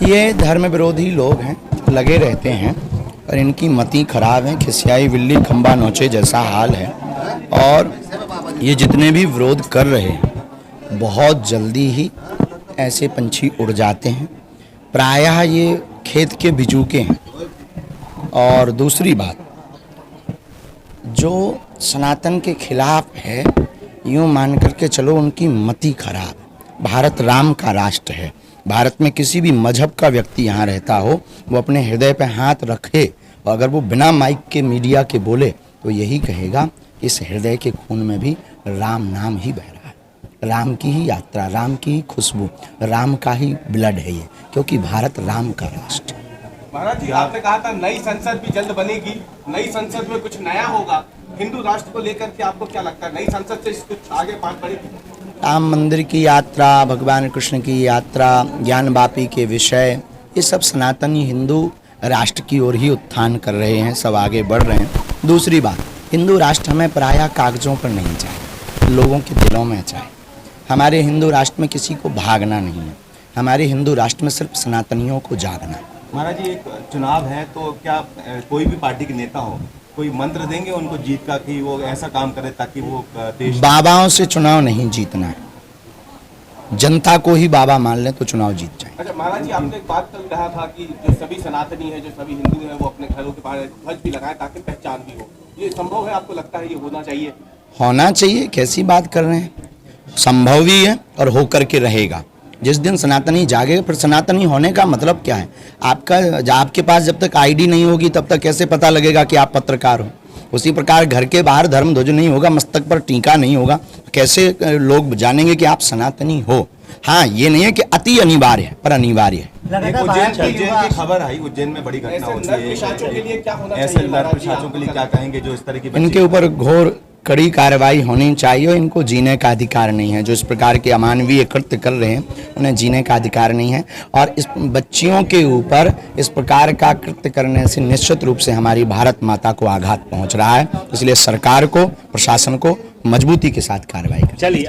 ये धर्म विरोधी लोग हैं, लगे रहते हैं और इनकी मति खराब है। खिसियाई बिल्ली खंबा नोचे जैसा हाल है। और ये जितने भी विरोध कर रहे हैं बहुत जल्दी ही ऐसे पंछी उड़ जाते हैं। प्रायः ये खेत के बिजूके हैं। और दूसरी बात, जो सनातन के खिलाफ है यूँ मान करके चलो उनकी मति खराब। भारत राम का राष्ट्र है। भारत में किसी भी मजहब का व्यक्ति यहाँ रहता हो वो अपने हृदय पे हाथ रखे और अगर वो बिना माइक के मीडिया के बोले तो यही कहेगा इस हृदय के खून में भी राम नाम ही बह रहा है। राम की ही यात्रा, राम की ही खुशबू, राम का ही ब्लड है ये, क्योंकि भारत राम का राष्ट्र है। महाराज जी, आपने कहा था नई संसद भी जल्द बनेगी, नई संसद में कुछ नया होगा। हिंदू राष्ट्र को लेकर के आपको क्या लगता है, नई संसद से कुछ आगे बात बढ़ेगी? राम मंदिर की यात्रा, भगवान कृष्ण की यात्रा, ज्ञान वापी के विषय, ये सब सनातनी हिंदू राष्ट्र की ओर ही उत्थान कर रहे हैं, सब आगे बढ़ रहे हैं। दूसरी बात, हिंदू राष्ट्र हमें प्रायः कागजों पर नहीं चाहिए, लोगों के दिलों में चाहिए। हमारे हिंदू राष्ट्र में किसी को भागना नहीं है, हमारे हिंदू राष्ट्र में सिर्फ सनातनियों को जागना है। महाराज जी, एक चुनाव है तो क्या कोई भी पार्टी के नेता हो, कोई मंत्र देंगे उनको जीत का कि वो ऐसा काम करे ताकि वो देश? बाबाओं से चुनाव नहीं जीतना है, जनता को ही बाबा मान ले तो चुनाव जीत जाए। अच्छा महाराज जी, आपने एक बात कल कहा था कि जो सभी सनातनी है, जो सभी हिंदू हैं, वो अपने घरों के बाहर ध्वज भी लगाए ताकि पहचान भी हो। ये संभव है? आपको लगता है ये होना चाहिए? होना चाहिए, कैसी बात कर रहे हैं, संभव भी है और होकर के रहेगा। जिस दिन सनातनी जागे, फिर सनातनी होने का मतलब क्या है? आपके पास जब तक आईडी नहीं होगी तब तक कैसे पता लगेगा कि आप पत्रकार हो? उसी प्रकार घर के बाहर धर्म ध्वज नहीं होगा, मस्तक पर टीका नहीं होगा, कैसे लोग जानेंगे कि आप सनातनी हो? हाँ, ये नहीं है कि अति अनिवार्य है, पर अनिवार्य है। उज्जैन की खबर आई, उज्जैन में बड़ी घटना होती है, ऐसे नर पिशाचों के लिए क्या कहेंगे जो इस तरह की? इनके ऊपर घोर कड़ी कार्रवाई होनी चाहिए और इनको जीने का अधिकार नहीं है। जो इस प्रकार के अमानवीय कृत्य कर रहे हैं उन्हें जीने का अधिकार नहीं है। और इस बच्चियों के ऊपर इस प्रकार का कृत्य करने से निश्चित रूप से हमारी भारत माता को आघात पहुंच रहा है। इसलिए सरकार को, प्रशासन को मजबूती के साथ कार्रवाई करनी चाहिए।